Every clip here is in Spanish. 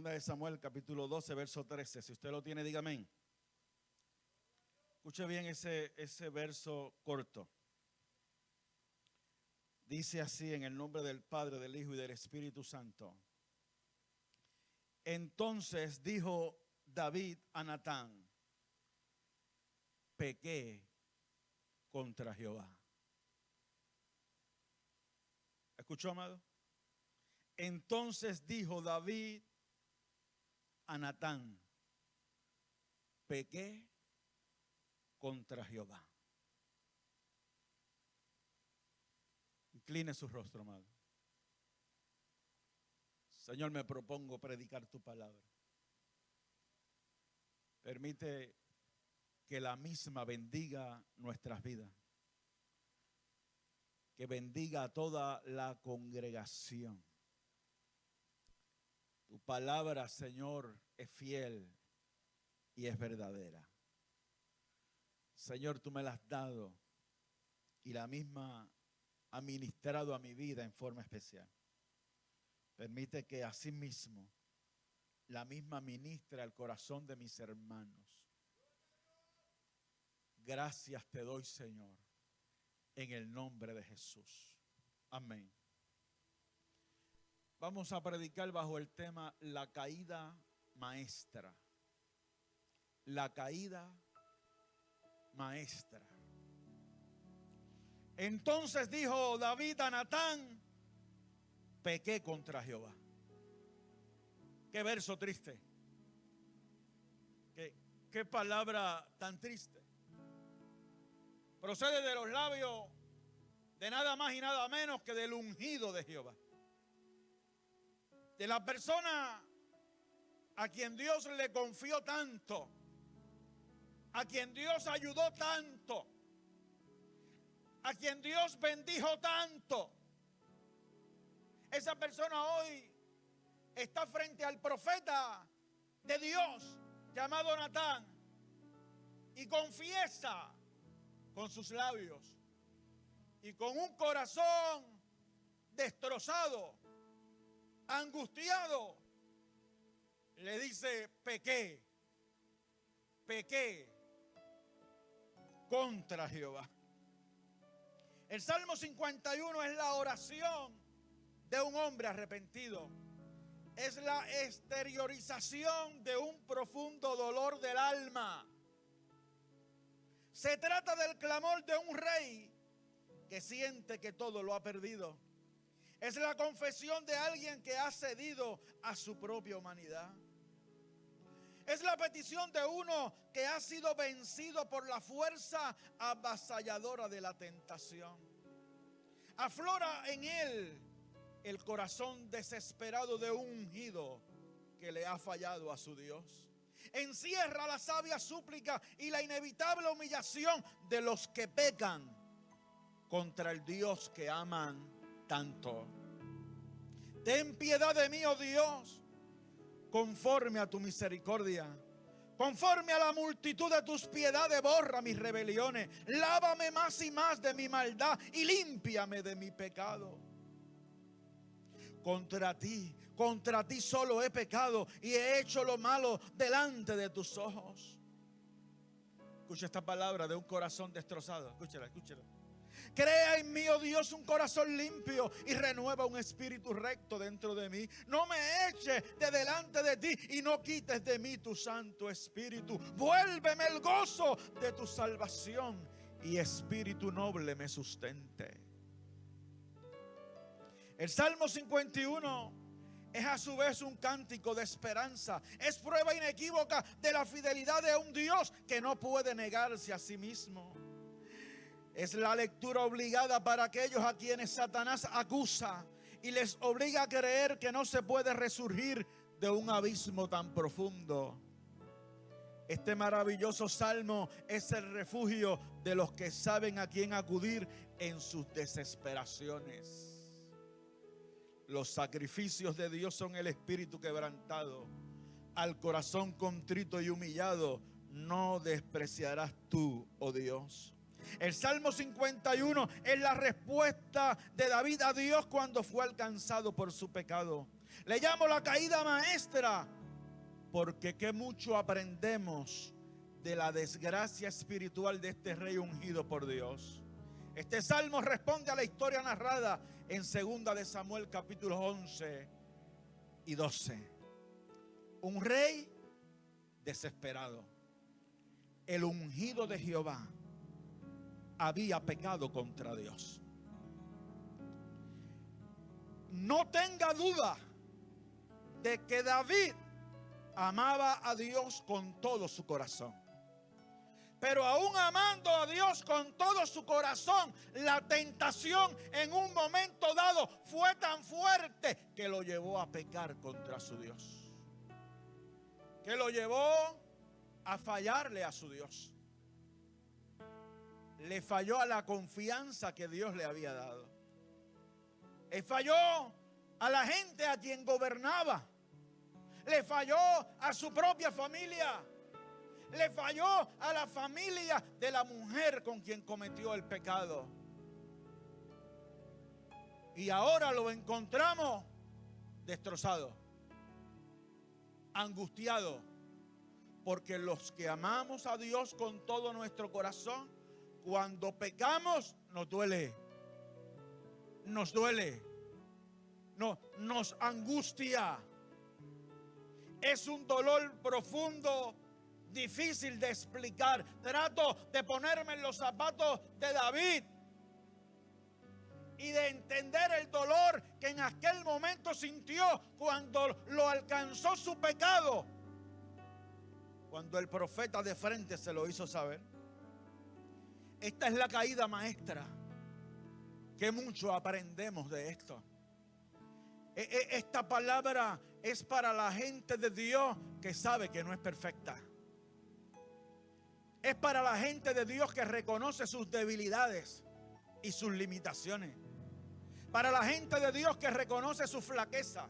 Segunda de Samuel, capítulo 12, verso 13. Si usted lo tiene, diga amén. Escuche bien ese verso corto. Dice así, en el nombre del Padre, del Hijo y del Espíritu Santo. Entonces dijo David a Natán: pequé contra Jehová. ¿Escuchó, amado? Entonces dijo David a Natán: pequé contra Jehová. Incline su rostro, amado. Señor, me propongo predicar tu palabra. Permite que la misma bendiga nuestras vidas. Que bendiga a toda la congregación. Tu palabra, Señor, es fiel y es verdadera. Señor, tú me la has dado y la misma ha ministrado a mi vida en forma especial. Permite que asimismo la misma ministre al corazón de mis hermanos. Gracias te doy, Señor, en el nombre de Jesús. Amén. Vamos a predicar bajo el tema la caída maestra. La caída maestra. Entonces dijo David a Natán: pequé contra Jehová. Qué verso triste. Qué palabra tan triste. Procede de los labios de nada más y nada menos que del ungido de Jehová. De la persona a quien Dios le confió tanto, a quien Dios ayudó tanto, a quien Dios bendijo tanto. Esa persona hoy está frente al profeta de Dios llamado Natán y confiesa con sus labios y con un corazón destrozado, angustiado, le dice: pequé contra Jehová. El Salmo 51 es la oración de un hombre arrepentido. Es la exteriorización de un profundo dolor del alma. Se trata del clamor de un rey que siente que todo lo ha perdido. Es la confesión de alguien que ha cedido a su propia humanidad. Es la petición de uno que ha sido vencido por la fuerza avasalladora de la tentación. Aflora en él el corazón desesperado de un ungido que le ha fallado a su Dios. Encierra la sabia súplica y la inevitable humillación de los que pecan contra el Dios que aman tanto. Ten piedad de mí, oh Dios, conforme a tu misericordia. Conforme a la multitud de tus piedades, borra mis rebeliones. Lávame más y más de mi maldad y límpiame de mi pecado. Contra ti solo he pecado y he hecho lo malo delante de tus ojos. Escucha esta palabra de un corazón destrozado. Escúchela. Crea en mí, oh Dios, un corazón limpio y renueva un espíritu recto dentro de mí. No me eches de delante de ti y no quites de mí tu Santo Espíritu. Vuélveme el gozo de tu salvación y espíritu noble me sustente. El Salmo 51 es a su vez un cántico de esperanza. Es prueba inequívoca de la fidelidad de un Dios que no puede negarse a sí mismo. Es la lectura obligada para aquellos a quienes Satanás acusa y les obliga a creer que no se puede resurgir de un abismo tan profundo. Este maravilloso salmo es el refugio de los que saben a quién acudir en sus desesperaciones. Los sacrificios de Dios son el espíritu quebrantado. Al corazón contrito y humillado no despreciarás tú, oh Dios. El Salmo 51 es la respuesta de David a Dios cuando fue alcanzado por su pecado. Le llamo la caída maestra Porque qué mucho aprendemos de la desgracia espiritual de este rey ungido por Dios. Este salmo responde a la historia narrada en 2 de Samuel capítulos 11 y 12. Un rey desesperado. El ungido de Jehová había pecado contra Dios. No tenga duda de que David amaba a Dios con todo su corazón. Pero aún amando a Dios con todo su corazón, la tentación en un momento dado fue tan fuerte que lo llevó a pecar contra su Dios. Que lo llevó a fallarle a su Dios. Le falló a la confianza que Dios le había dado. Le falló a la gente a quien gobernaba. Le falló a su propia familia. Le falló a la familia de la mujer con quien cometió el pecado. Y ahora lo encontramos destrozado, angustiado, porque los que amamos a Dios con todo nuestro corazón, cuando pecamos nos duele, nos angustia. Es un dolor profundo, difícil de explicar. Trato de ponerme en los zapatos de David y de entender el dolor que en aquel momento sintió cuando lo alcanzó su pecado. Cuando el profeta de frente se lo hizo saber. Esta es la caída maestra. Que mucho aprendemos de esto. Esta palabra es para la gente de Dios que sabe que no es perfecta. Es para la gente de Dios que reconoce sus debilidades y sus limitaciones. Para la gente de Dios que reconoce su flaqueza.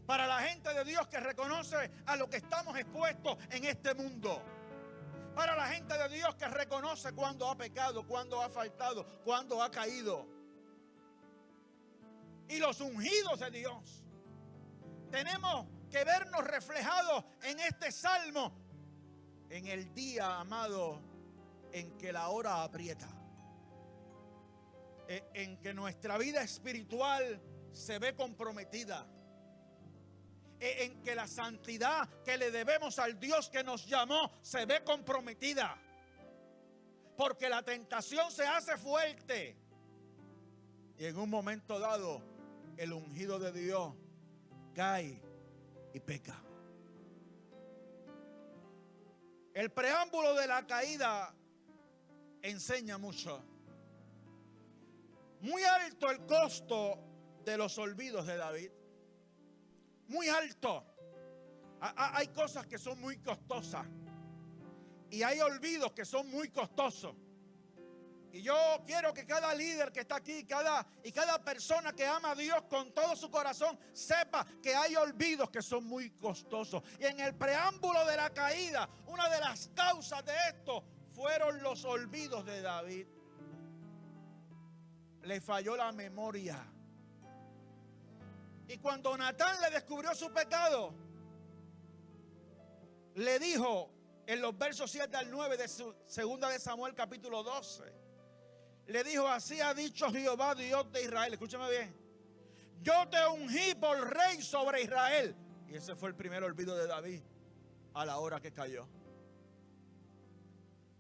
Para la gente de Dios que reconoce a lo que estamos expuestos en este mundo. Para la gente de Dios que reconoce cuando ha pecado, cuando ha faltado, cuando ha caído. Y los ungidos de Dios. Tenemos que vernos reflejados en este salmo. En el día, amado, en que la hora aprieta. En que nuestra vida espiritual se ve comprometida. En que la santidad que le debemos al Dios que nos llamó se ve comprometida. Porque la tentación se hace fuerte. Y en un momento dado, el ungido de Dios cae y peca. El preámbulo de la caída enseña mucho. Muy alto el costo de los olvidos de David. Muy alto. Hay cosas que son muy costosas. Y hay olvidos que son muy costosos. Y yo quiero que cada líder que está aquí, cada persona que ama a Dios con todo su corazón, sepa que hay olvidos que son muy costosos. Y en el preámbulo de la caída, una de las causas de esto fueron los olvidos de David. Le falló la memoria. Y cuando Natán le descubrió su pecado, le dijo en los versos 7 al 9 de 2 de Samuel capítulo 12. Le dijo: así ha dicho Jehová, Dios de Israel. Escúchame bien. Yo te ungí por rey sobre Israel. Y ese fue el primer olvido de David a la hora que cayó.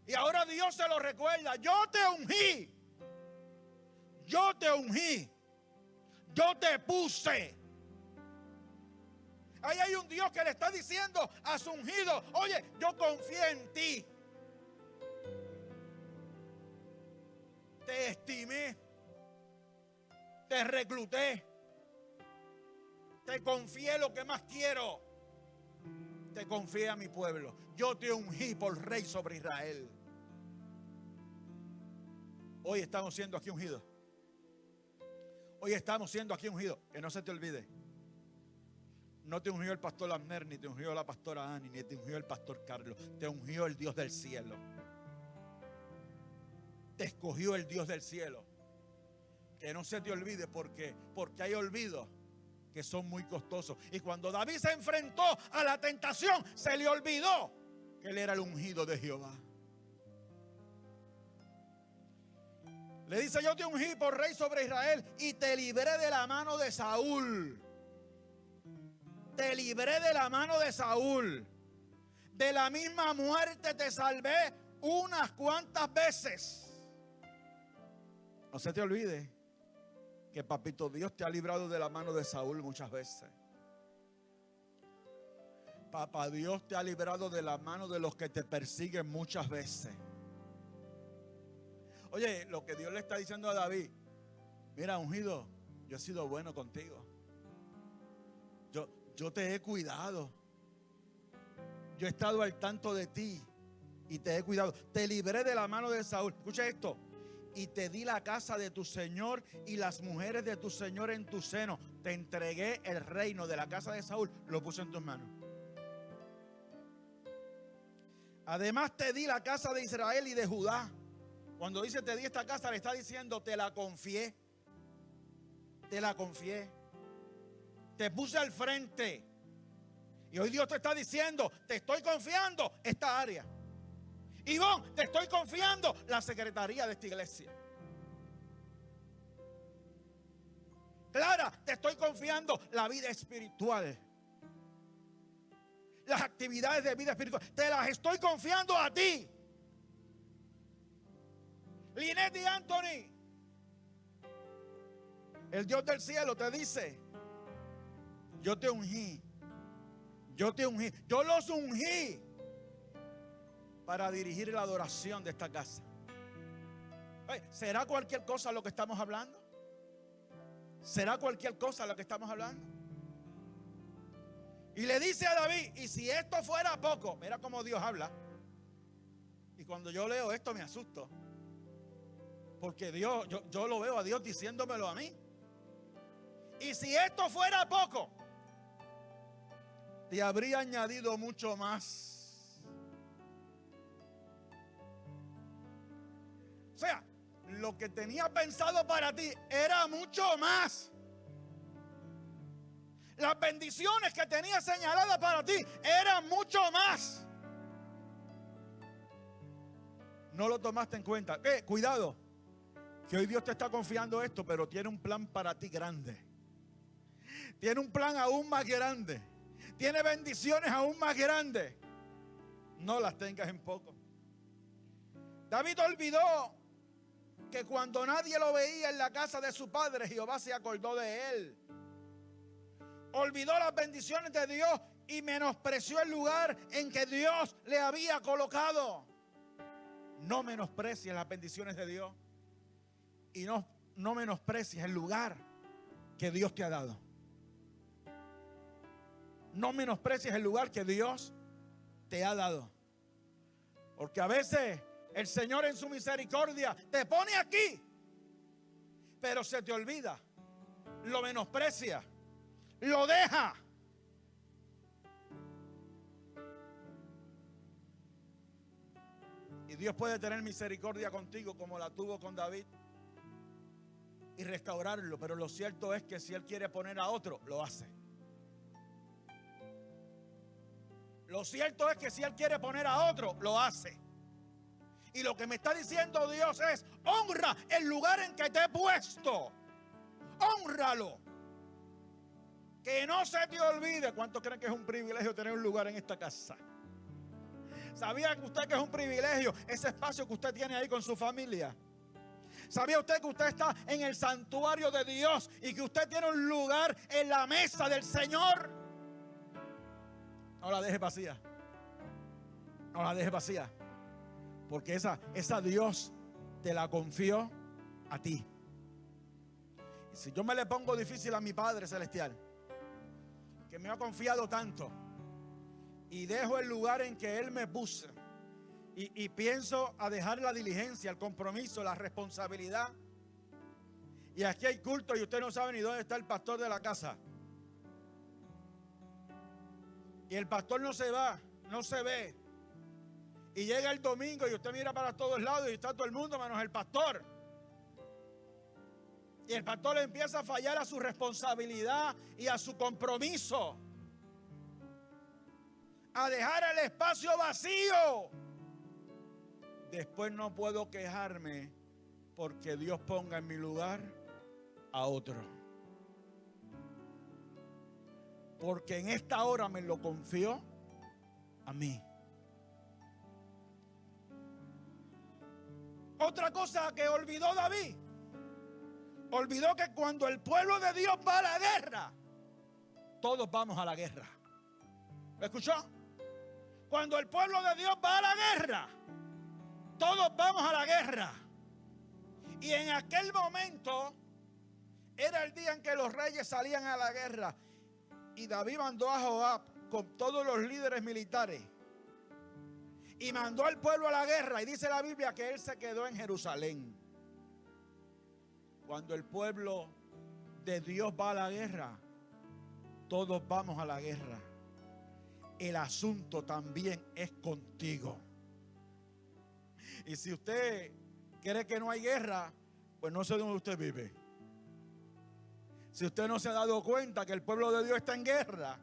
Y ahora Dios se lo recuerda. Yo te ungí. Yo te ungí. Yo te puse. Ahí hay un Dios que le está diciendo a su ungido: oye, yo confié en ti. Te estimé, te recluté, te confié lo que más quiero, te confié a mi pueblo. Yo te ungí por rey sobre Israel. Hoy estamos siendo aquí ungidos. Hoy estamos siendo aquí ungidos. Que no se te olvide. No te ungió el pastor Abner, ni te ungió la pastora Ani, ni te ungió el pastor Carlos. Te ungió el Dios del cielo. Te escogió el Dios del cielo. Que no se te olvide porque hay olvidos que son muy costosos. Y cuando David se enfrentó a la tentación, se le olvidó que él era el ungido de Jehová. Le dice: yo te ungí por rey sobre Israel y te libré de la mano de Saúl. Te libré de la mano de Saúl. De la misma muerte te salvé unas cuantas veces. No se te olvide que papito Dios te ha librado de la mano de Saúl muchas veces. Papá Dios te ha librado de la mano de los que te persiguen muchas veces. Oye, lo que Dios le está diciendo a David: mira, ungido, yo he sido bueno contigo. Yo te he cuidado. Yo he estado al tanto de ti y te he cuidado. Te libré de la mano de Saúl. Escucha esto. Y te di la casa de tu señor y las mujeres de tu señor en tu seno. Te entregué el reino de la casa de Saúl. Lo puse en tus manos. Además te di la casa de Israel y de Judá. Cuando dice te di esta casa, le está diciendo: te la confié. Te la confié. Te puse al frente. Y hoy Dios te está diciendo: te estoy confiando esta área. Ivonne, te estoy confiando la secretaría de esta iglesia. Clara, te estoy confiando la vida espiritual. Las actividades de vida espiritual, te las estoy confiando a ti. Linet y Anthony, el Dios del cielo te dice: yo te ungí. Yo te ungí. Yo los ungí para dirigir la adoración de esta casa. ¿Será cualquier cosa lo que estamos hablando? ¿Será cualquier cosa lo que estamos hablando? Y le dice a David: y si esto fuera poco, mira cómo Dios habla. Y cuando yo leo esto me asusto. Porque Dios, yo lo veo a Dios diciéndomelo a mí. Y si esto fuera poco, te habría añadido mucho más. O sea, lo que tenía pensado para ti era mucho más. Las bendiciones que tenía señaladas para ti eran mucho más. No lo tomaste en cuenta. Cuidado, que hoy Dios te está confiando esto, pero tiene un plan para ti grande. Tiene un plan aún más grande. Tiene bendiciones aún más grandes. No las tengas en poco. David olvidó que cuando nadie lo veía en la casa de su padre, Jehová se acordó de él. Olvidó las bendiciones de Dios y menospreció el lugar en que Dios le había colocado. No menosprecies las bendiciones de Dios y no menosprecies el lugar que Dios te ha dado. No menosprecies el lugar que Dios te ha dado. Porque a veces el Señor en su misericordia te pone aquí, pero se te olvida, lo menosprecia, lo deja. Y Dios puede tener misericordia contigo como la tuvo con David y restaurarlo, pero lo cierto es que si Él quiere poner a otro, lo hace. Lo cierto es que si Él quiere poner a otro, lo hace. Y lo que me está diciendo Dios es: honra el lugar en que te he puesto. Hónralo. Que no se te olvide. ¿Cuántos creen que es un privilegio tener un lugar en esta casa? ¿Sabía usted que es un privilegio ese espacio que usted tiene ahí con su familia? ¿Sabía usted que usted está en el santuario de Dios y que usted tiene un lugar en la mesa del Señor? No la deje vacía. No la deje vacía. Porque esa Dios te la confió a ti. Y si yo me le pongo difícil a mi Padre Celestial, que me ha confiado tanto, y dejo el lugar en que Él me puso, y pienso a dejar la diligencia, el compromiso, la responsabilidad, y aquí hay culto y usted no sabe ni dónde está el pastor de la casa, y el pastor no se va, no se ve, y llega el domingo y usted mira para todos lados y está todo el mundo menos el pastor. Y el pastor empieza a fallar a su responsabilidad y a su compromiso. A dejar el espacio vacío. Después no puedo quejarme porque Dios ponga en mi lugar a otro. Porque en esta hora me lo confió a mí. Otra cosa que olvidó David. Olvidó que cuando el pueblo de Dios va a la guerra, todos vamos a la guerra. ¿Me escuchó? Cuando el pueblo de Dios va a la guerra, todos vamos a la guerra. Y en aquel momento era el día en que los reyes salían a la guerra. Y David mandó a Joab con todos los líderes militares. Y mandó al pueblo a la guerra. Y dice la Biblia que él se quedó en Jerusalén. Cuando el pueblo de Dios va a la guerra, todos vamos a la guerra. El asunto también es contigo. Y si usted cree que no hay guerra, pues no sé dónde usted vive. Si usted no se ha dado cuenta que el pueblo de Dios está en guerra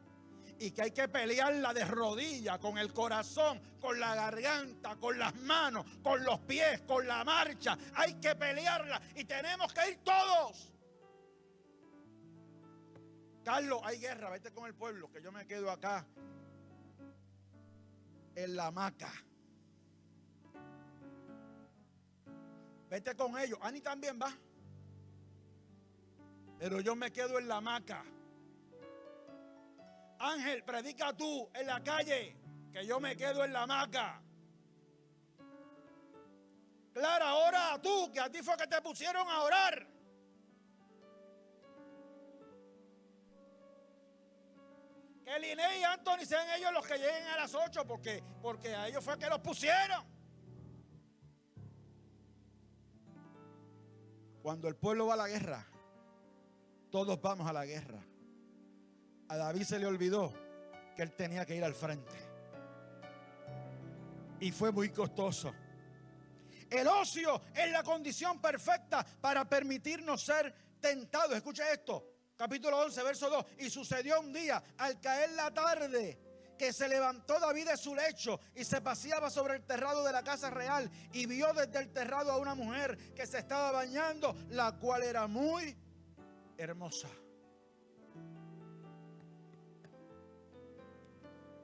y que hay que pelearla de rodillas, con el corazón, con la garganta, con las manos, con los pies, con la marcha, hay que pelearla y tenemos que ir todos. Carlos, hay guerra, vete con el pueblo, que yo me quedo acá en la hamaca. Vete con ellos. Ani también va. Pero yo me quedo en la hamaca. Ángel, predica tú en la calle, que yo me quedo en la hamaca. Clara, ora tú, que a ti fue que te pusieron a orar. Que Liné y Anthony sean ellos los que lleguen a las 8, porque a ellos fue que los pusieron. Cuando el pueblo va a la guerra, todos vamos a la guerra. A David se le olvidó que él tenía que ir al frente. Y fue muy costoso. El ocio es la condición perfecta para permitirnos ser tentados. Escucha esto, capítulo 11, verso 2. Y sucedió un día, al caer la tarde, que se levantó David de su lecho y se paseaba sobre el terrado de la casa real y vio desde el terrado a una mujer que se estaba bañando, la cual era muy hermosa.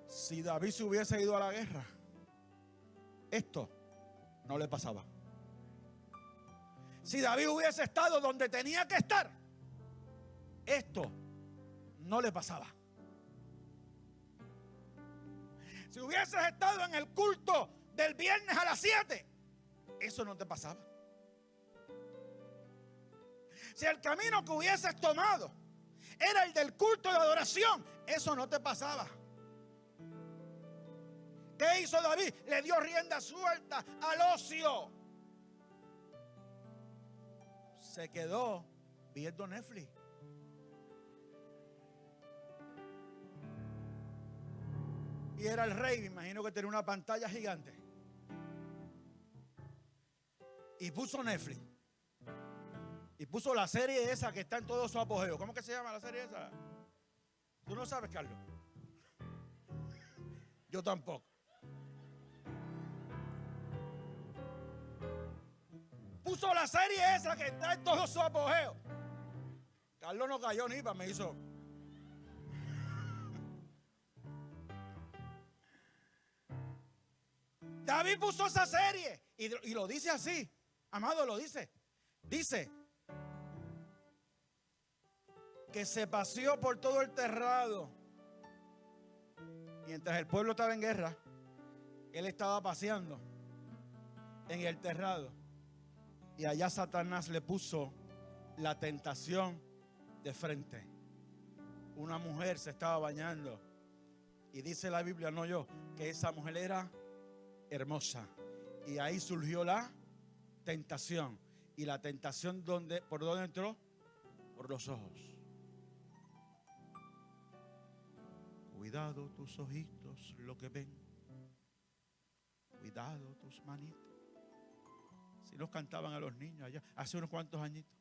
Si David se hubiese ido a la guerra, esto no le pasaba. Si David hubiese estado donde tenía que estar, esto no le pasaba. Si hubieses estado en el culto del viernes a las 7, eso no te pasaba. Si el camino que hubieses tomado era el del culto de adoración, eso no te pasaba. ¿Qué hizo David? Le dio rienda suelta al ocio. Se quedó viendo Netflix. Y era el rey, me imagino que tenía una pantalla gigante. Y puso Netflix. Y puso la serie esa que está en todo su apogeo. ¿Cómo que se llama la serie esa? ¿Tú no sabes, Carlos? Yo tampoco. Puso la serie esa que está en todo su apogeo. Carlos no cayó ni para, me hizo. David puso esa serie y lo dice así, amado, lo dice. Dice que se paseó por todo el terrado. Mientras el pueblo estaba en guerra, él estaba paseando en el terrado. Y allá Satanás le puso la tentación de frente. Una mujer se estaba bañando. Y dice la Biblia, no yo, que esa mujer era hermosa. Y ahí surgió la tentación. Y la tentación, ¿por dónde entró? Por los ojos. Cuidado tus ojitos, lo que ven. Cuidado tus manitos. Si nos cantaban a los niños allá, hace unos cuantos añitos.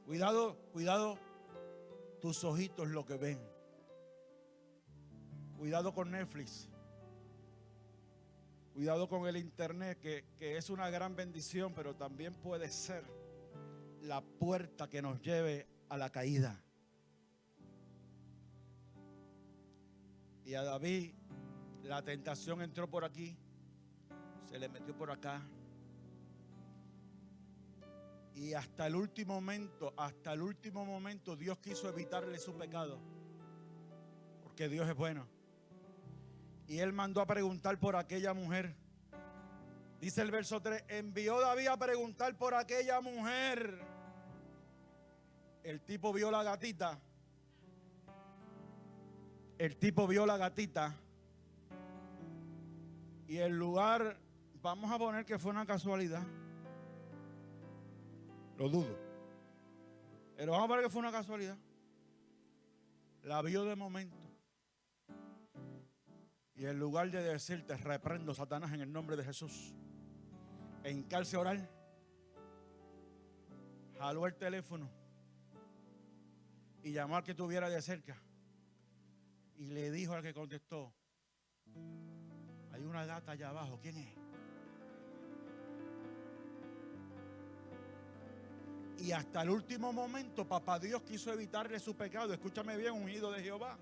Cuidado, cuidado, tus ojitos lo que ven. Cuidado con Netflix. Cuidado con el internet, que es una gran bendición, pero también puede ser la puerta que nos lleve a la caída. Y a David la tentación entró por aquí, se le metió por acá. Y hasta el último momento Dios quiso evitarle su pecado, porque Dios es bueno. Y él mandó a preguntar por aquella mujer. Dice el verso 3, envió David a preguntar por aquella mujer. El tipo vio la gatita. Y el lugar, vamos a poner que fue una casualidad. Lo dudo. Pero vamos a poner que fue una casualidad. La vio de momento. Y en lugar de decirte, reprendo Satanás en el nombre de Jesús, e hincarse a orar, jaló el teléfono y llamó al que estuviera de cerca. Y le dijo al que contestó, hay una gata allá abajo, ¿quién es? Y hasta el último momento, papá Dios quiso evitarle su pecado. Escúchame bien, ungido de Jehová.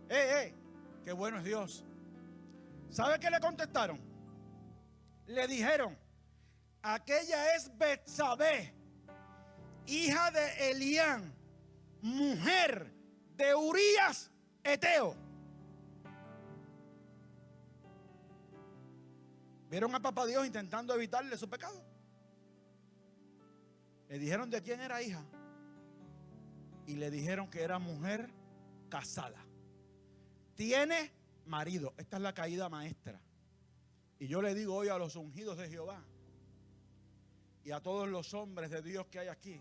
Qué bueno es Dios. ¿Sabe qué le contestaron? Le dijeron, aquella es Betsabé, hija de Elián, mujer de Urías Eteo. ¿Vieron a papá Dios intentando evitarle su pecado? Le dijeron de quién era hija. Y le dijeron que era mujer casada. Tiene marido. Esta es la caída maestra. Y yo le digo hoy a los ungidos de Jehová y a todos los hombres de Dios que hay aquí,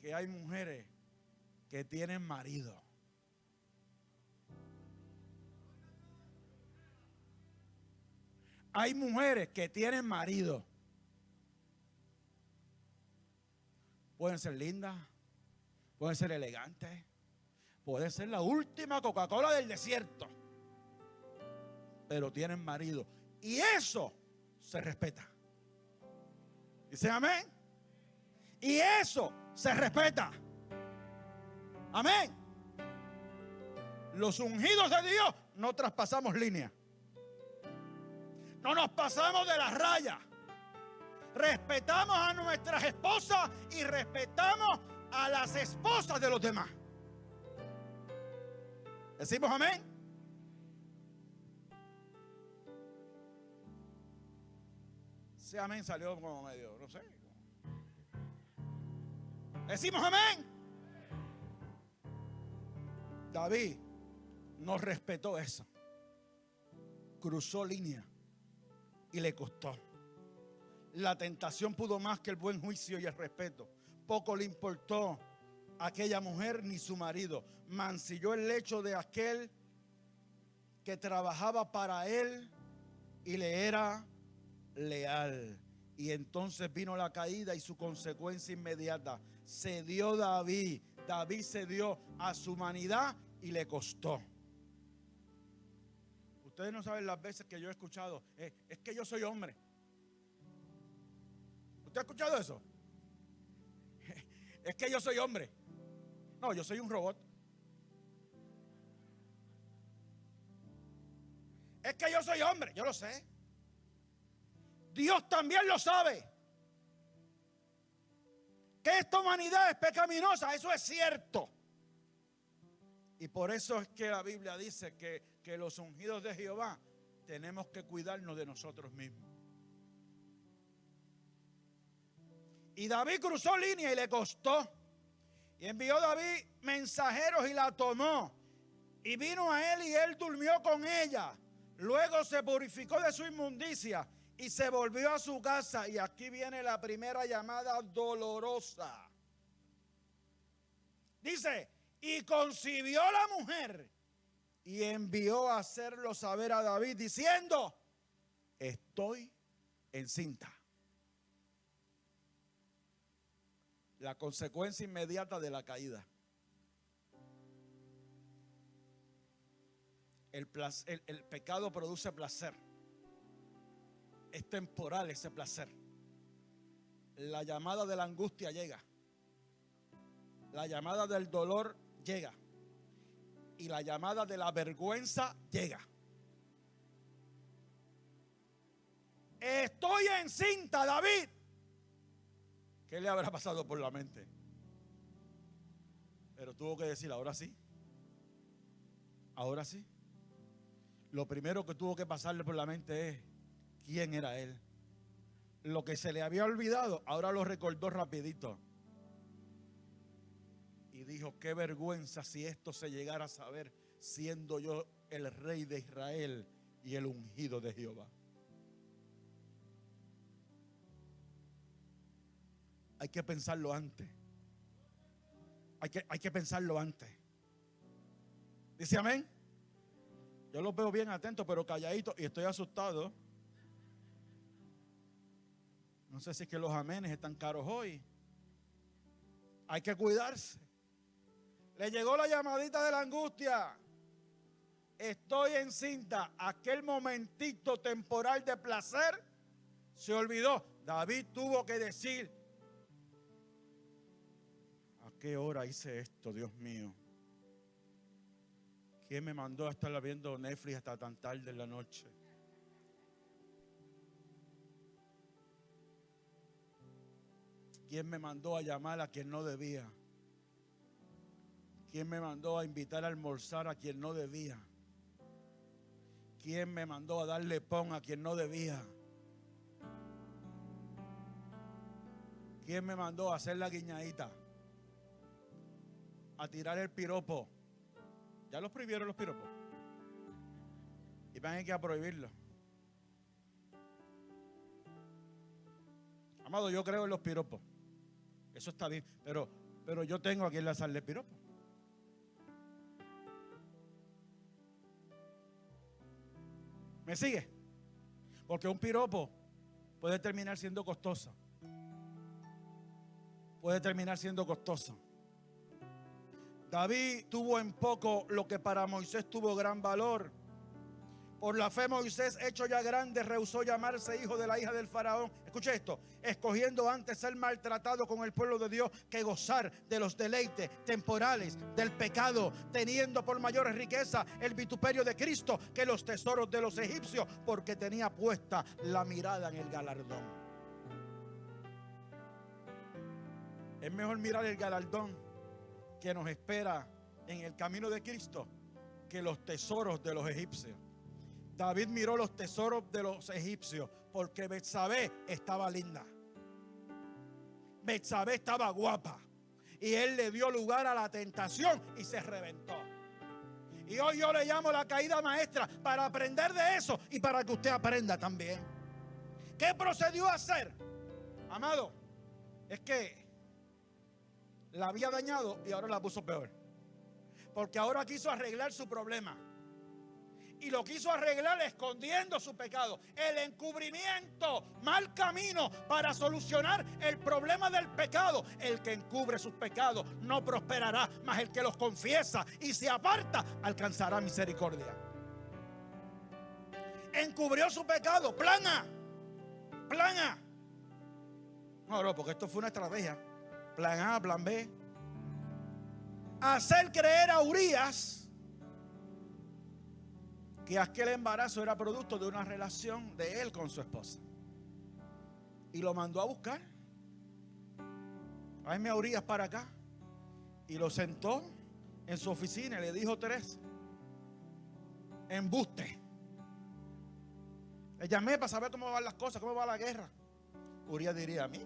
que hay mujeres que tienen marido. Hay mujeres que tienen marido. Pueden ser lindas, pueden ser elegantes, pueden ser la última Coca-Cola del desierto, pero tienen marido. Y eso se respeta. ¿Dicen amén? Y eso se respeta. Amén. Los ungidos de Dios no traspasamos línea. No nos pasamos de la raya. Respetamos a nuestras esposas y respetamos a las esposas de los demás. ¿Decimos amén? Ese amén salió como medio, no sé. ¿Decimos amén? David no respetó eso. Cruzó línea y le costó. La tentación pudo más que el buen juicio y el respeto. Poco le importó a aquella mujer ni su marido. Mancilló el lecho de aquel que trabajaba para él y le era leal. Y entonces vino la caída y su consecuencia inmediata. Cedió David. David cedió a su humanidad y le costó. Ustedes no saben las veces que yo he escuchado, es que yo soy hombre. ¿Usted ha escuchado eso? Es que yo soy hombre. No, yo soy un robot. Es que yo soy hombre, yo lo sé. Dios también lo sabe. Que esta humanidad es pecaminosa, eso es cierto. Y por eso es que la Biblia dice que los ungidos de Jehová tenemos que cuidarnos de nosotros mismos. Y David cruzó línea y le costó. Y envió David mensajeros y la tomó. Y vino a él y él durmió con ella. Luego se purificó de su inmundicia y se volvió a su casa. Y aquí viene la primera llamada dolorosa. Dice, y concibió la mujer y envió a hacerlo saber a David diciendo, estoy encinta. La consecuencia inmediata de la caída. El pecado produce placer. Es temporal ese placer. La llamada de la angustia llega. La llamada del dolor llega. Y la llamada de la vergüenza llega. Estoy encinta, David. ¿Qué le habrá pasado por la mente? Pero tuvo que decir, ahora sí. Ahora sí. Lo primero que tuvo que pasarle por la mente es quién era él. Lo que se le había olvidado, ahora lo recordó rapidito. Y dijo, qué vergüenza si esto se llegara a saber, siendo yo el rey de Israel y el ungido de Jehová. Hay que pensarlo antes. Hay que pensarlo antes. ¿Dice amén? Yo los veo bien atentos, pero calladitos, y estoy asustado. No sé si es que los amenes están caros hoy. Hay que cuidarse. Le llegó la llamadita de la angustia. Estoy encinta. Aquel momentito temporal de placer se olvidó. David tuvo que decir, ¿a qué hora hice esto, Dios mío? ¿Quién me mandó a estar viendo Netflix hasta tan tarde en la noche? ¿Quién me mandó a llamar a quien no debía? ¿Quién me mandó a invitar a almorzar a quien no debía? ¿Quién me mandó a darle pon a quien no debía? ¿Quién me mandó a hacer la guiñadita? A tirar el piropo. Ya los prohibieron los piropos. Y van a ir a prohibirlo. Amado, yo creo en los piropos. Eso está bien. Pero yo tengo a quien le hacerle piropo. ¿Me sigue? Porque un piropo puede terminar siendo costoso. Puede terminar siendo costoso. David tuvo en poco lo que para Moisés tuvo gran valor. Por la fe Moisés, hecho ya grande, rehusó llamarse hijo de la hija del faraón. Escuche esto, escogiendo antes ser maltratado con el pueblo de Dios que gozar de los deleites temporales del pecado, teniendo por mayor riqueza el vituperio de Cristo que los tesoros de los egipcios, porque tenía puesta la mirada en el galardón. Es mejor mirar el galardón que nos espera en el camino de Cristo que los tesoros de los egipcios. David miró los tesoros de los egipcios porque Betsabé estaba linda. Betsabé estaba guapa. Y él le dio lugar a la tentación y se reventó. Y hoy yo le llamo la caída maestra para aprender de eso y para que usted aprenda también. ¿Qué procedió a hacer? Amado, es que la había dañado y ahora la puso peor. Porque ahora quiso arreglar su problema. Y lo quiso arreglar escondiendo su pecado. El encubrimiento, mal camino para solucionar el problema del pecado. El que encubre sus pecados no prosperará, mas el que los confiesa y se aparta alcanzará misericordia. Encubrió su pecado. Plan A. Plan A. No, porque esto fue una estrategia. Plan A, plan B. Hacer creer a Urías que aquel embarazo era producto de una relación de él con su esposa. Y lo mandó a buscar. Tráeme a Urías para acá. Y lo sentó en su oficina y le dijo 3 embuste. Le llamé para saber cómo van las cosas, cómo va la guerra. Urías diría, ¿a mí?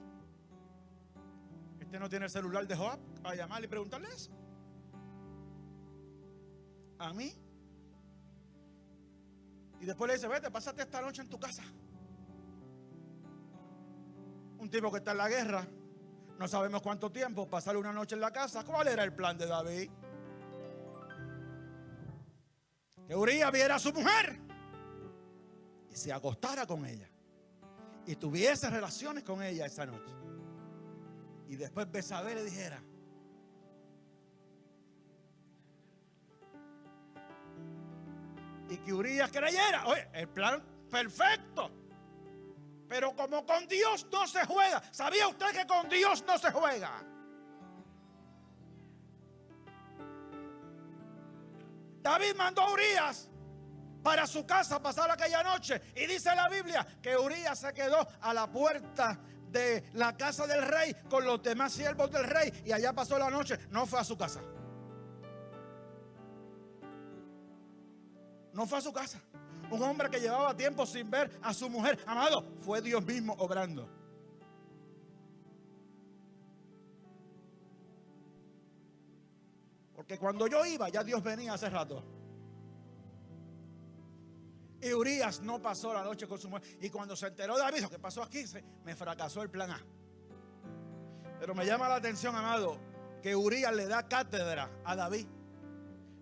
¿Este no tiene el celular de Joab para llamarle y preguntarle eso? ¿A mí? Y después le dice, vete, pásate esta noche en tu casa. Un tipo que está en la guerra, no sabemos cuánto tiempo, pasarle una noche en la casa. ¿Cuál era el plan de David? Que Urías viera a su mujer y se acostara con ella y tuviese relaciones con ella esa noche. y después Betsabé le dijera: y que Urías creyera. Oye, el plan perfecto. Pero como con Dios no se juega. ¿Sabía usted que con Dios no se juega? David mandó a Urías para su casa a pasar aquella noche. Y dice la Biblia que Urías se quedó a la puerta de la casa del rey con los demás siervos del rey. Y allá pasó la noche. No fue a su casa. No fue a su casa. Un hombre que llevaba tiempo sin ver a su mujer. Amado, fue Dios mismo obrando. Porque cuando yo iba, ya Dios venía hace rato. Y Urías no pasó la noche con su mujer. Y cuando se enteró David, dijo: ¿qué pasó aquí? Me fracasó el plan A. Pero me llama la atención, amado, que Urías le da cátedra a David.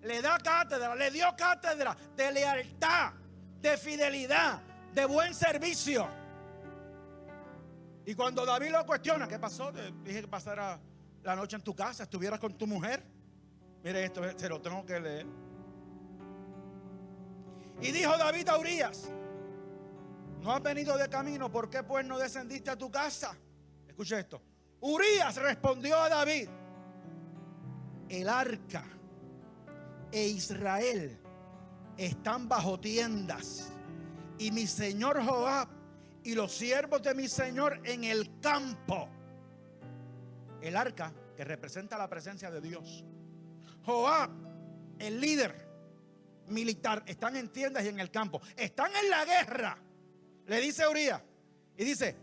Le da cátedra, le dio cátedra de lealtad, de fidelidad, de buen servicio. Y cuando David lo cuestiona: ¿qué pasó? Te dije que pasara la noche en tu casa, estuvieras con tu mujer. Mire esto, se lo tengo que leer. Y dijo David a Urías: ¿no has venido de camino? ¿Por qué pues no descendiste a tu casa? Escuche esto. Urías respondió a David: el arca e Israel están bajo tiendas, y mi señor Joab y los siervos de mi señor en el campo. El arca, que representa la presencia de Dios. Joab, el líder militar, están en tiendas y en el campo. Están en la guerra, le dice Urías. Y dice: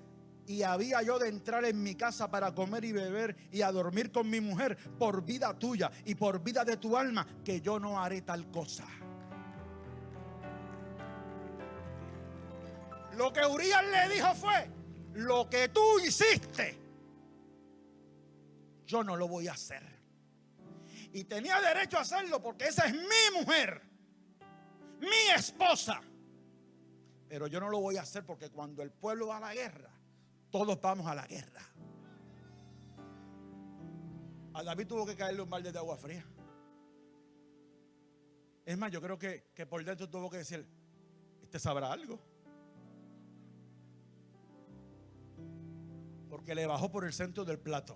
y había yo de entrar en mi casa para comer y beber y a dormir con mi mujer, por vida tuya y por vida de tu alma, que yo no haré tal cosa. Lo que Urías le dijo fue: lo que tú hiciste, yo no lo voy a hacer. Y tenía derecho a hacerlo porque esa es mi mujer, mi esposa. Pero yo no lo voy a hacer porque cuando el pueblo va a la guerra, todos vamos a la guerra. A David tuvo que caerle un balde de agua fría. Es más, yo creo que por dentro tuvo que decir: este sabrá algo. Porque le bajó por el centro del plato.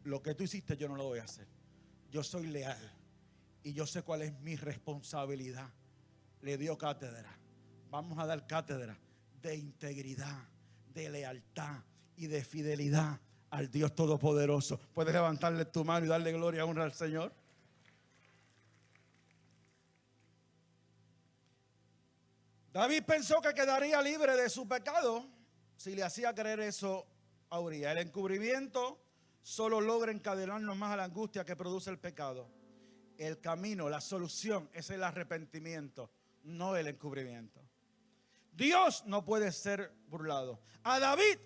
Lo que tú hiciste yo no lo voy a hacer. Yo soy leal y yo sé cuál es mi responsabilidad. Le dio cátedra. Vamos a dar cátedra de integridad, de lealtad y de fidelidad al Dios Todopoderoso. ¿Puedes levantarle tu mano y darle gloria y honra al Señor? David pensó que quedaría libre de su pecado si le hacía creer eso a Urías. El encubrimiento solo logra encadenarnos más a la angustia que produce el pecado. El camino, la solución es el arrepentimiento, no el encubrimiento. Dios no puede ser burlado. A David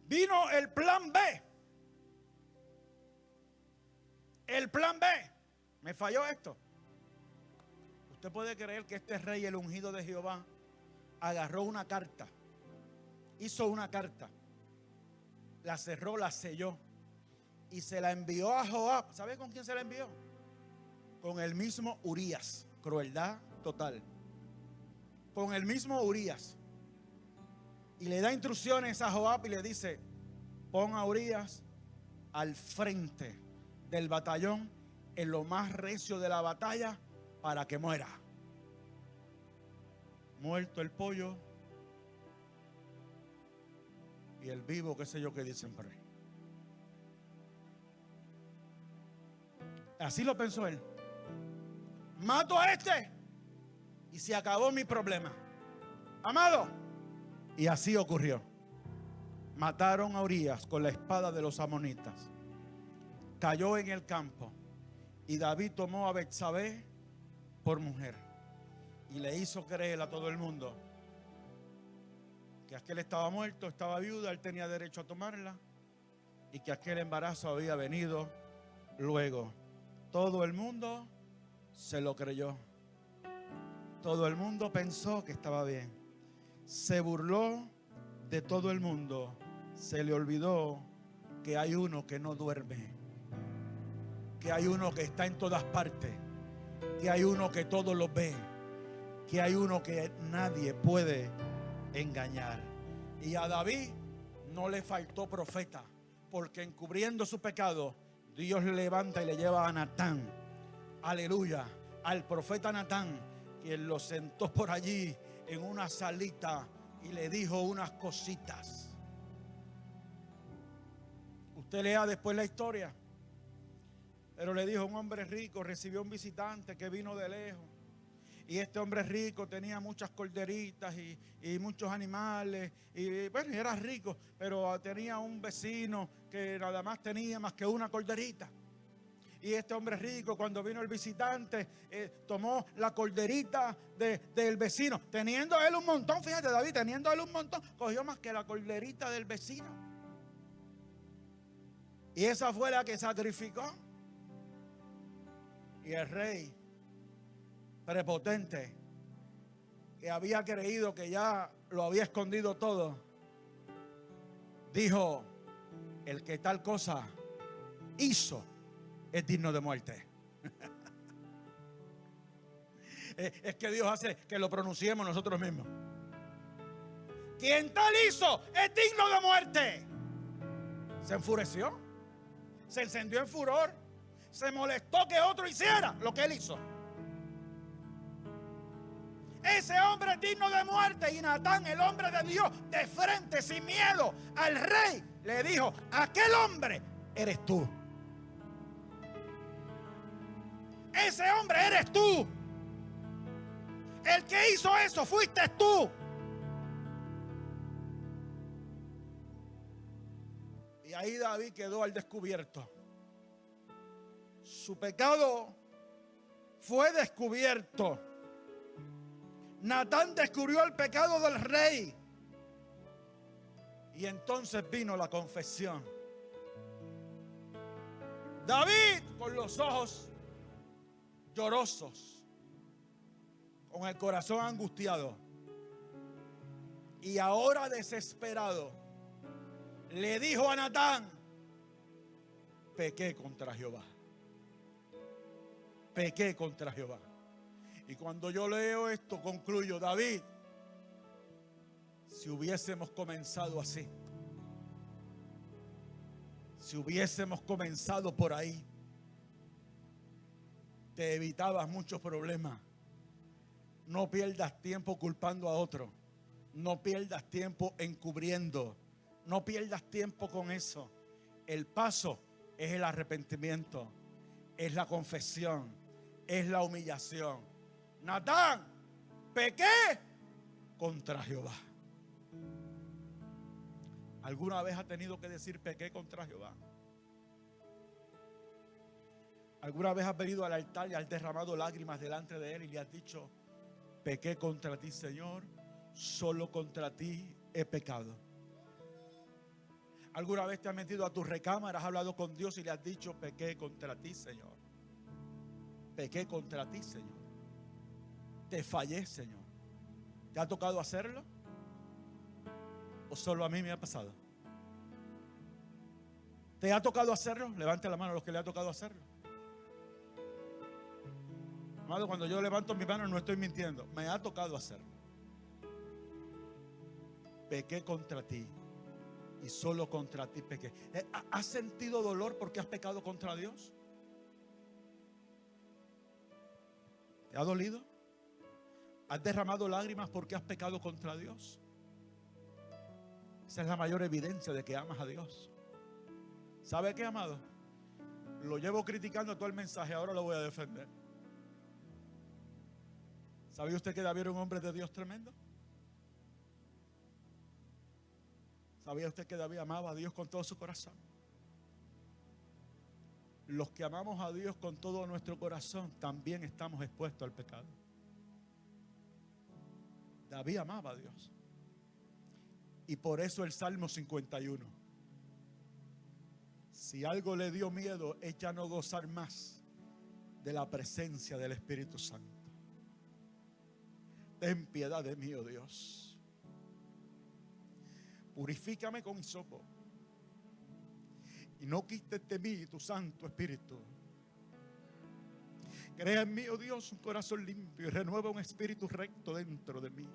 vino el plan B. El plan B. Me falló esto. Usted puede creer que este rey, el ungido de Jehová, agarró una carta, hizo una carta, la cerró, la selló y se la envió a Joab. ¿Sabe con quién se la envió? Con el mismo Urías. Crueldad total. Con el mismo Urías. Y le da instrucciones a Joab y le dice: pon a Urías al frente del batallón en lo más recio de la batalla para que muera. Muerto el pollo y el vivo, qué sé yo qué dicen por ahí. Así lo pensó él. Mato a este y se acabó mi problema. Amado, y así ocurrió. Mataron a Urías con la espada de los amonitas. Cayó en el campo y David tomó a Betsabé por mujer y le hizo creer a todo el mundo que aquel estaba muerto, estaba viuda, él tenía derecho a tomarla y que aquel embarazo había venido luego. Todo el mundo se lo creyó. Todo el mundo pensó que estaba bien. Se burló de todo el mundo, se le olvidó que hay uno que no duerme, que hay uno que está en todas partes, que hay uno que todo lo ve, que hay uno que nadie puede engañar. Y a David no le faltó profeta, porque encubriendo su pecado, Dios le levanta y le lleva a Natán, aleluya, al profeta Natán, quien lo sentó por allí en una salita y le dijo unas cositas. Usted lea después la historia. Pero le dijo: un hombre rico recibió un visitante que vino de lejos. Y este hombre rico tenía muchas corderitas y muchos animales. Y bueno, era rico, pero tenía un vecino que nada más tenía más que una corderita. Y este hombre rico, cuando vino el visitante, tomó la corderita del vecino. Teniendo él un montón, fíjate David, teniendo él un montón, cogió más que la corderita del vecino. Y esa fue la que sacrificó. Y el rey prepotente, que había creído que ya lo había escondido todo, dijo: el que tal cosa hizo es digno de muerte. Es que Dios hace que lo pronunciemos nosotros mismos. Quien tal hizo es digno de muerte. Se enfureció, se encendió en furor, se molestó que otro hiciera lo que él hizo. Ese hombre es digno de muerte. Y Natán, el hombre de Dios, de frente, sin miedo, al rey le dijo: aquel hombre eres tú. Ese hombre eres tú. El que hizo eso fuiste tú. Y ahí David quedó al descubierto. Su pecado fue descubierto. Natán descubrió el pecado del rey. Y entonces vino la confesión. David, con los ojos llorosos, con el corazón angustiado y ahora desesperado, le dijo a Natán: pequé contra Jehová. Pequé contra Jehová. Y cuando yo leo esto, concluyo: David, si hubiésemos comenzado así, si hubiésemos comenzado por ahí, te evitabas muchos problemas. No pierdas tiempo culpando a otro. No pierdas tiempo encubriendo. No pierdas tiempo con eso. El paso es el arrepentimiento, es la confesión, es la humillación. Natán, pequé contra Jehová. ¿Alguna vez ha tenido que decir pequé contra Jehová? ¿Alguna vez has venido al altar y has derramado lágrimas delante de Él y le has dicho: pequé contra ti, Señor, solo contra ti he pecado? ¿Alguna vez te has metido a tu recámara, has hablado con Dios y le has dicho: pequé contra ti, Señor? Pequé contra ti, Señor. Te fallé, Señor. ¿Te ha tocado hacerlo? ¿O solo a mí me ha pasado? ¿Te ha tocado hacerlo? Levante la mano a los que le ha tocado hacerlo. Amado, cuando yo levanto mi mano no estoy mintiendo. Me ha tocado hacerlo. Pequé contra ti y solo contra ti pequé. ¿Has sentido dolor porque has pecado contra Dios? ¿Te ha dolido? ¿Has derramado lágrimas porque has pecado contra Dios? Esa es la mayor evidencia de que amas a Dios. ¿Sabe qué, amado? Lo llevo criticando todo el mensaje, ahora lo voy a defender. ¿Sabía usted que David era un hombre de Dios tremendo? ¿Sabía usted que David amaba a Dios con todo su corazón? Los que amamos a Dios con todo nuestro corazón también estamos expuestos al pecado. David amaba a Dios. Y por eso el Salmo 51. Si algo le dio miedo es ya no gozar más de la presencia del Espíritu Santo. Ten piedad de mí, oh Dios. Purifícame con hisopo y no quites de mí tu Santo Espíritu. Crea en mí, oh Dios, un corazón limpio y renueva un espíritu recto dentro de mí.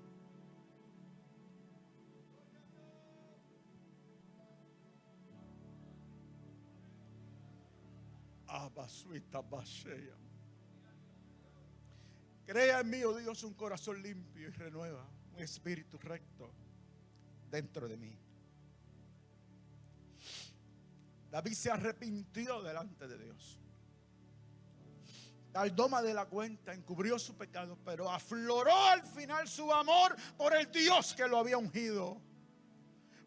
Crea en mí, oh Dios, un corazón limpio y renueva un espíritu recto dentro de mí. David se arrepintió delante de Dios. Tardó más de la cuenta, encubrió su pecado, pero afloró al final su amor por el Dios que lo había ungido,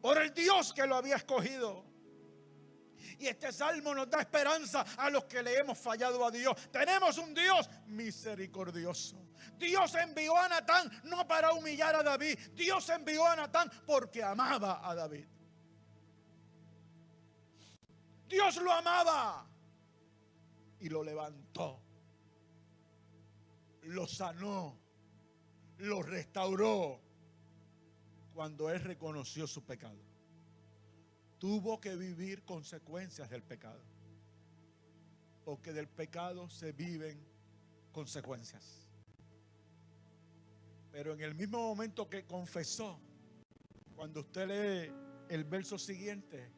por el Dios que lo había escogido. Y este salmo nos da esperanza a los que le hemos fallado a Dios. Tenemos un Dios misericordioso. Dios envió a Natán no para humillar a David. Dios envió a Natán porque amaba a David. Dios lo amaba y lo levantó, lo sanó, lo restauró cuando él reconoció su pecado. Tuvo que vivir consecuencias del pecado, porque del pecado se viven consecuencias. Pero en el mismo momento que confesó, cuando usted lee el verso siguiente,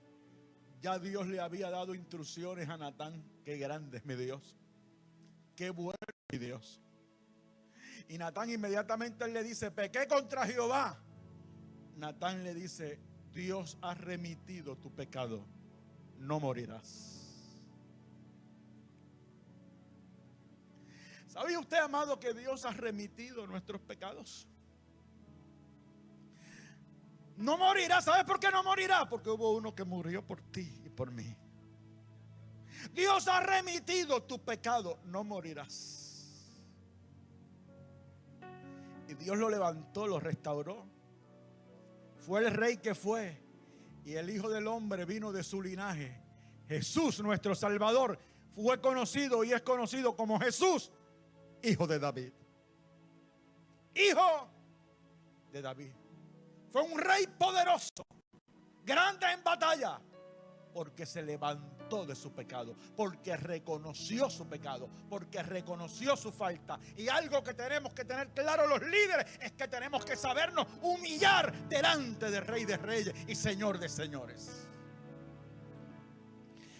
ya Dios le había dado instrucciones a Natán. Qué grande es mi Dios, qué bueno es mi Dios. Y Natán inmediatamente le dice: pequé contra Jehová. Natán le dice: Dios ha remitido tu pecado, no morirás. ¿Sabía usted, amado, que Dios ha remitido nuestros pecados? No morirá. ¿Sabes por qué no morirá? Porque hubo uno que murió por ti y por mí. Dios ha remitido tu pecado, no morirás. Y Dios lo levantó, lo restauró. Fue el rey que fue, y el Hijo del Hombre vino de su linaje. Jesús, nuestro Salvador, fue conocido y es conocido como Jesús, Hijo de David. Hijo de David. Fue un rey poderoso, grande en batalla, porque se levantó de su pecado, porque reconoció su pecado, porque reconoció su falta. Y algo que tenemos que tener claro los líderes es que tenemos que sabernos humillar delante del Rey de Reyes y Señor de Señores.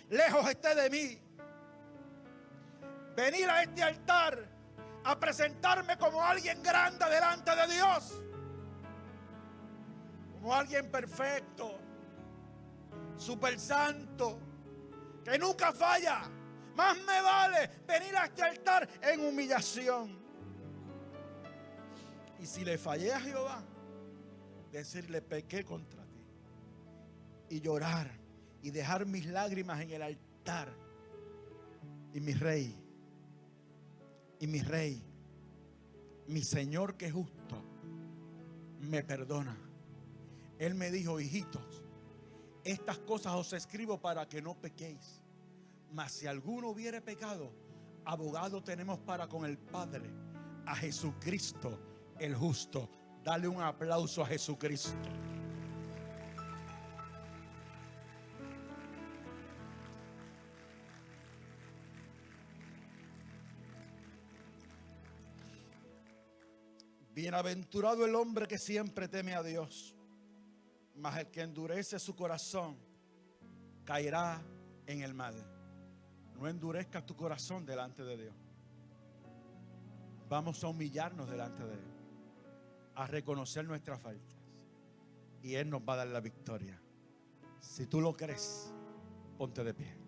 Lejos esté de mí venir a este altar a presentarme como alguien grande delante de Dios, como alguien perfecto, super santo, que nunca falla. Más me vale venir a este altar en humillación. Y si le fallé a Jehová, decirle: pequé contra ti. Y llorar y dejar mis lágrimas en el altar. Y mi rey, mi Señor que es justo, me perdona. Él me dijo: hijitos, estas cosas os escribo para que no pequéis. Mas si alguno hubiere pecado, abogado tenemos para con el Padre, a Jesucristo el justo. Dale un aplauso a Jesucristo. Bienaventurado el hombre que siempre teme a Dios, mas el que endurece su corazón caerá en el mal. No endurezcas tu corazón delante de Dios. Vamos a humillarnos delante de Él, a reconocer nuestras faltas, y Él nos va a dar la victoria. Si tú lo crees, ponte de pie.